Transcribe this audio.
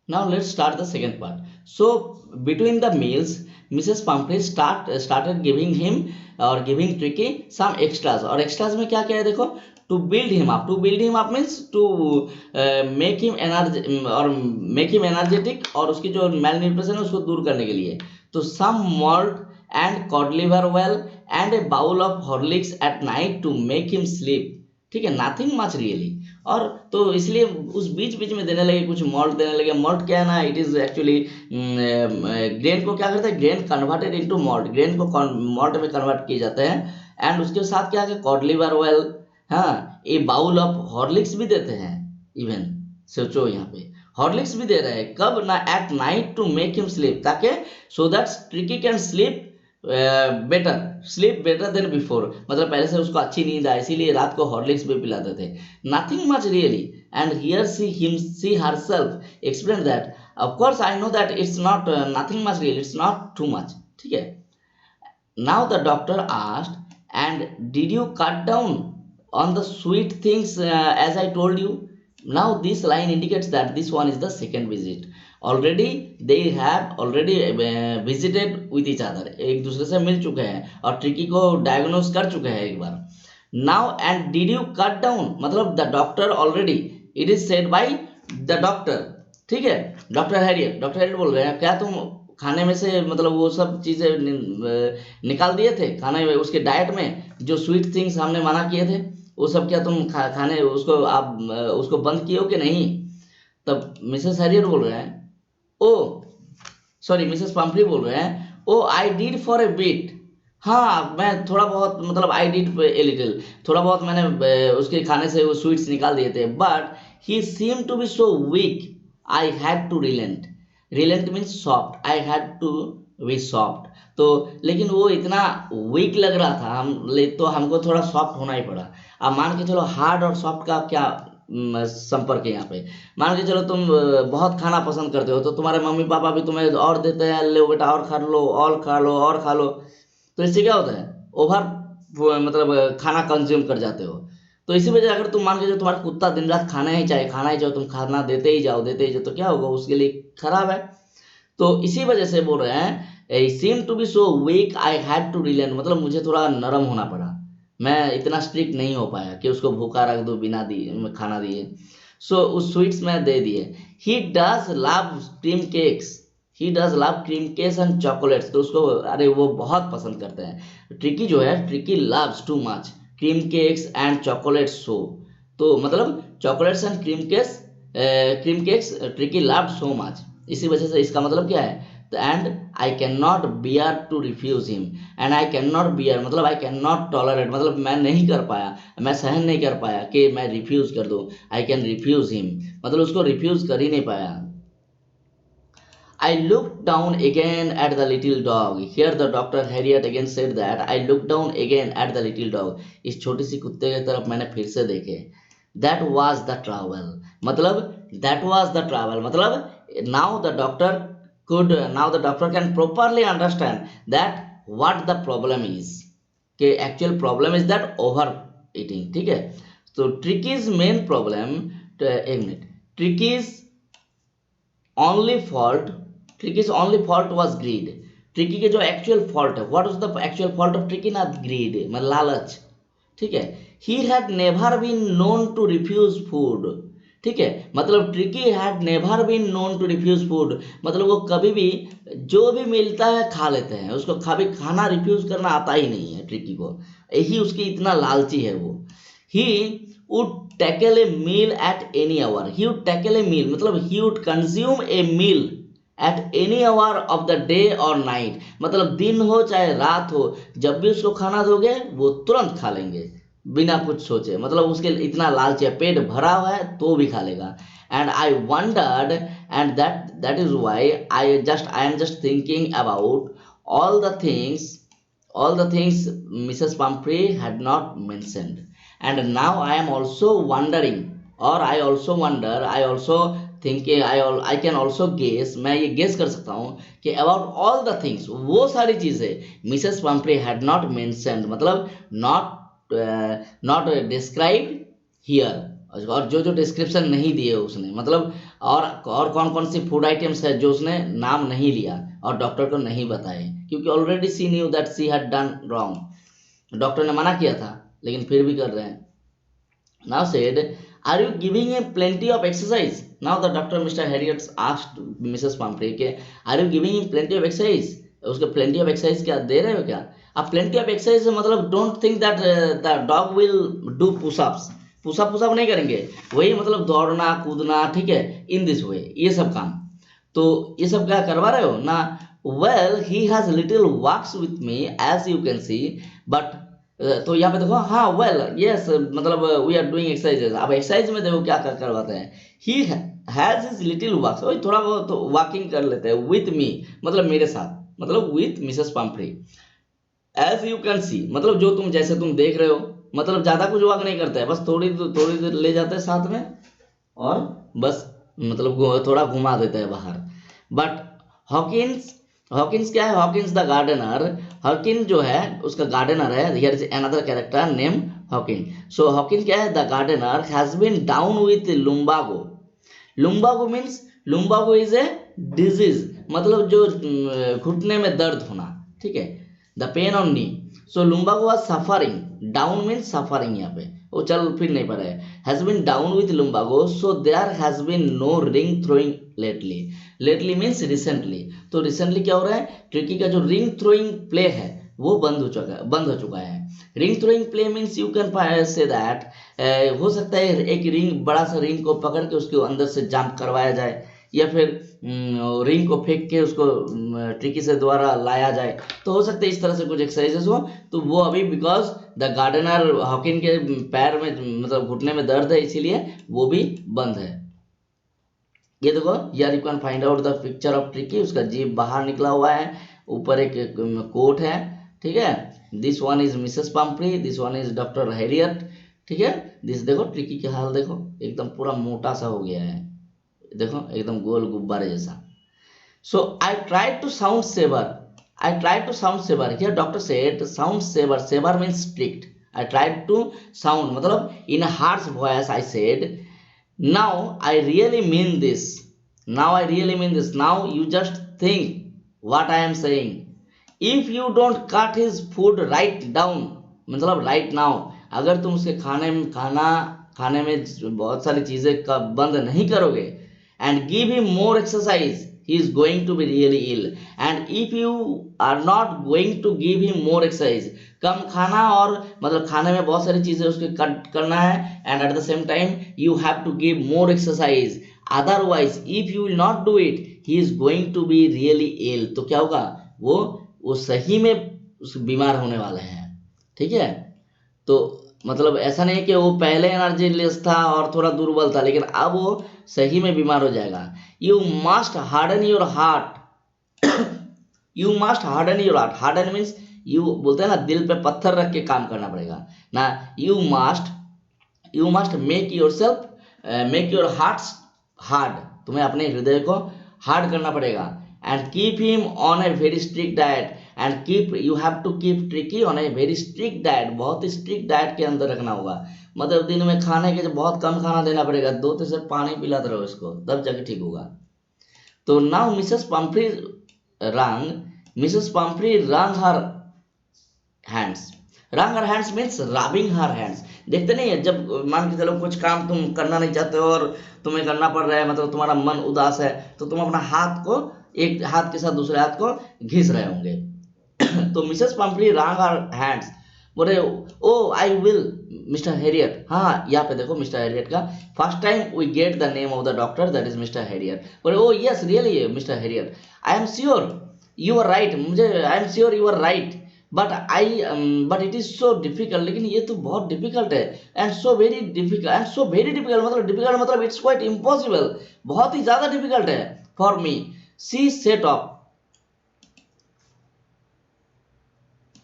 Now let's start the second part. So between the meals, Mrs. Pumphrey started giving him or giving Tricky some extras. और extras में क्या क्या है देखो, to build him up. To build him up means to make him और make him energetic और उसकी जो malnutrition है उसको दूर करने के लिए. तो some malt and cod liver well and a bowl of Horlicks at night to make him sleep. ठीक है, नथिंग मच रियली. और तो इसलिए उस बीच बीच में देने लगे, कुछ मॉल्ट देने लगे. मॉल्ट क्या है ना, इट इज एक्चुअली ग्रेन को क्या करते हैं, grain converted into malt, grain को मॉल्ट में कन्वर्ट किए जाते हैं. एंड उसके साथ क्या है, कॉड लिवर ऑयल, हाँ, ए बाउल ऑफ हॉर्लिक्स भी देते हैं. इवन सोचो यहाँ पे हॉर्लिक्स भी दे रहे हैं, कब ना, at night to make him sleep, ताकि so that Tricki can sleep better, sleep better than before. मतलब पहले से उसको अच्छी नींद आए, इसीलिए रात को हॉर्लिक्स भी पिलाते थे. Nothing much really. And here she herself explain that, of course I know that it's not nothing much really, it's not too much. ठीक है. Now the doctor asked, and did you cut down on the sweet things as I told you. Now this line indicates that this one is the second visit. Already they have already visited with each other. एक दूसरे से मिल चुके हैं और tricky को diagnose कर चुके हैं एक बार. Now and did you cut down, मतलब the doctor already, it is said by the doctor. ठीक है, डॉक्टर हैरियट बोल रहे हैं, क्या तुम खाने में से मतलब वो सब चीज़ें निकाल दिए थे खाने में, उसके डाइट में जो स्वीट थिंग्स हमने मना किए थे वो सब क्या तुम खाने उसको आप उसको बंद किए हो कि नहीं. तब मिसेस हैरियट बोल रहे हैं, ओ सॉरी मिसेस पंफ्री बोल रहे हैं, oh I did for a bit. हाँ, मैं थोड़ा बहुत, मतलब आई डिड ए लिटिल, थोड़ा बहुत मैंने उसके खाने से वो स्वीट्स निकाल दिए थे. But he seem to be so weak, I had to relent. Relent means soft, I had to be soft. तो लेकिन वो इतना वीक लग रहा था, तो हमको थोड़ा सॉफ्ट होना ही पड़ा. अब मान के चलो हार्ड और सॉफ्ट का क्या संपर्क है यहाँ पे. मान के चलो तुम बहुत खाना पसंद करते हो, तो तुम्हारे मम्मी पापा भी तुम्हें और देते हैं, ले बेटा और खा लो, और खा लो, और खा लो. तो इससे क्या होता है, ओवर मतलब खाना कंज्यूम कर जाते हो. तो इसी वजह अगर तुम मान के चलो तुम्हारा कुत्ता दिन रात खाना ही चाहे, तुम खाना देते ही जाओ, तो क्या होगा, उसके लिए खराब है. तो इसी वजह से बोल रहे हैं, seem to be so weak I had to relent, मतलब मुझे थोड़ा नरम होना पड़ा, मैं इतना स्ट्रिक्ट नहीं हो पाया कि उसको भूखा रख दो बिना दिए खाना दिए. सो उस स्वीट्स में दे दिए. He does love cream cakes, he does love cream cakes and chocolates. तो उसको अरे वो बहुत पसंद करते हैं. ट्रिकी जो है, Tricki loves too much cream cakes and chocolates. So तो मतलब chocolates and cream cakes Tricki loved so much. इसी वजह से इसका मतलब क्या है, and I can not bear to refuse him. And I can not bear मतलब आई कैन नॉट टॉलरेट, मतलब मैं नहीं कर पाया, मैं सहन नहीं कर पाया कि मैं रिफ्यूज कर दूं. आई कैन रिफ्यूज हिम मतलब उसको रिफ्यूज कर ही नहीं पाया. I looked down again at the little dog. Here the doctor Harriet again said that I looked down again at the little dog. इस छोटी सी कुत्ते की तरफ मैंने फिर से देखे. That was the trouble. मतलब that was the trouble. मतलब now the doctor now the doctor can properly understand that what the problem is. कि actual problem is that overeating. ठीक है. तो Tricky's main problem, एक minute, Tricky's only fault, Tricky's only fault was greed. Tricky के जो actual fault है, what was the actual fault of Tricky, ना greed, मतलब लालच. ठीक है. He had never been known to refuse food. ठीक है, मतलब Tricky had never been known to refuse food, मतलब वो कभी भी जो भी मिलता है खा लेते हैं, उसको कभी खाना रिफ्यूज करना आता ही नहीं है ट्रिकी को, यही उसकी इतना लालची है वो. ही would tackle a meal at any hour. He would tackle a meal मतलब he would consume a meal at any hour of the day or night. मतलब दिन हो चाहे रात हो, जब भी उसको खाना दोगे वो तुरंत खा लेंगे बिना कुछ सोचे. मतलब उसके इतना लालची है, पेट भरा हुआ है तो भी खा लेगा. And I wondered, and that is why I am just thinking about all the things Mrs. Pumphrey had not mentioned. And now I am also wondering, or I also wonder, I also think, I can also guess, मैं ये guess कर सकता हूँ कि about all the things, वो सारी चीज़ें Mrs. Pumphrey had not mentioned, मतलब not described here, और जो जो डिस्क्रिप्शन नहीं दिए उसने, मतलब और कौन कौन सी फूड आइटम्स है जो उसने नाम नहीं लिया और डॉक्टर को नहीं बताए, क्योंकि already she knew that she had done wrong. Doctor ने मना किया था लेकिन फिर भी कर रहे हैं। Now said, are you giving him plenty of exercise? Now the doctor Mr. Harriet asked Mrs. Pumphrey के are you giving him plenty of exercise? उसके plenty of exercise क्या दे रहे हो क्या? अब plenty of exercise मतलब don't think that the dog will do push-ups. Push-up नहीं करेंगे, वही मतलब दौड़ना कूदना, ठीक है, इन दिस वे, ये सब काम। तो ये सब क्या करवा रहे हो ना? Well he has little walks with me as you can see, but तो यहाँ पे देखो, हाँ वेल यस, मतलब वी आर डूइंग एक्सरसाइजेस। अब एक्सरसाइज में देखो क्या करवाते हैं, he has his little walks, वही थोड़ा बहुत तो वॉकिंग कर लेते हैं, विथ मी मतलब मेरे साथ, मतलब with Mrs Pumphrey, as you can see मतलब जो तुम जैसे तुम देख रहे हो, मतलब ज्यादा कुछ वॉक नहीं करता है, बस थोड़ी थोड़ी देर ले जाते हैं साथ में और बस मतलब थोड़ा घुमा देता है बाहर। बट हॉकिंस, हॉकिंस क्या है? हॉकिंस द गार्डनर, हॉकिन जो है उसका गार्डनर है, here is another character name Hodgekin. So Hodgekin क्या है? The gardener has been down with lumbago. Lumbago means, lumbago is a disease, मतलब जो घुटने में दर्द होना, ठीक है, the pain on knee. So lumbago was suffering, down means suffering, यहाँ पे वो चल फिर नहीं पा रहा है, has been down with lumbago, so there has been no ring throwing lately. Lately means recently, तो रिसेंटली क्या हो रहा है? ट्रिकी का जो रिंग थ्रोइंग प्ले है वो बंद हो चुका है। Ring throwing play means you can say that, हो सकता है एक रिंग, बड़ा सा रिंग को पकड़ के उसके अंदर से जंप करवाया जाए, या फिर रिंग को फेंक के उसको ट्रिकी से द्वारा लाया जाए, तो हो सकता है इस तरह से कुछ एक्सरसाइजेस हो। तो वो अभी बिकॉज द गार्डनर हॉकिन के पैर में मतलब घुटने में दर्द है, इसीलिए वो भी बंद है। ये देखो, यार you can find out the picture of tricky, उसका जीभ बाहर निकला हुआ है, ऊपर एक कोट है, ठीक है। This one is Mrs Pomfrey, this one is doctor Harriet, ठीक है। दिस देखो ट्रिकी के हाल देखो, एकदम पूरा मोटा सा हो गया है, देखो एकदम गोल गुब्बारे जैसा। So I tried to sound severe, I tried to sound severe, here doctor said sound severe, severe means strict, I tried to sound मतलब in harsh voice I said, now I really mean this, now I really mean this, now you just think what I am saying, if you don't cut his food right down, मतलब right now, अगर तुम उसके खाने में बहुत सारी चीजें का बंद नहीं करोगे, and give him more exercise, he is going to be really ill, and if you are not going to give him more exercise, कम खाना और मतलब खाने में बहुत सारी चीजें उसके कट करना है, and at the same time you have to give more exercise, otherwise if you will not do it he is going to be really ill, तो क्या होगा? वो सही में बीमार होने वाला है, ठीक है। तो मतलब ऐसा नहीं कि वो पहले एनर्जी लेस था और थोड़ा दुर्बल था, लेकिन अब वो सही में बीमार हो जाएगा। You must harden your heart, you must harden your heart, harden means you बोलते हैं ना, दिल पे पत्थर रख के काम करना पड़ेगा ना। You must make yourself, make your heart hard, तुम्हें अपने हृदय को हार्ड करना पड़ेगा, and keep him on a very strict diet, and keep you have to keep Tricky on a very strict diet, बहुत ही स्ट्रिक्ट डाइट के अंदर रखना होगा, मतलब दिन में खाने के बहुत कम खाना देना पड़ेगा, 2 से पानी पिलाते रहो इसको, तब जाके ठीक होगा। तो नाउ मिसेस पंफ्री रंग हर हैंड्स, रंग her hands means rubbing her hands. देखते नहीं है, जब मान के चलो कुछ काम तुम करना नहीं चाहते हो और तुम्हें करना पड़ रहा है, मतलब तुम्हारा मन उदास है, तो तुम अपना हाथ को एक हाथ के साथ दूसरे हाथ को घिस रहे होंगे। तो मिसेस पंफ्री रंग हर हैंड्स, बोले oh I will mister Harriet, हाँ यहाँ पे देखो मिस्टर हैरियट का first time we get the name of the doctor, that is mister Harriet. बोले oh yes really mister Harriet, I am sure you are right, मुझे I am sure you are right, but it is so difficult, लेकिन ये तो बहुत difficult है, and so very difficult, and so very difficult मतलब difficult मतलब it's quite impossible, बहुत ही ज्यादा डिफिकल्ट है for me. She said of,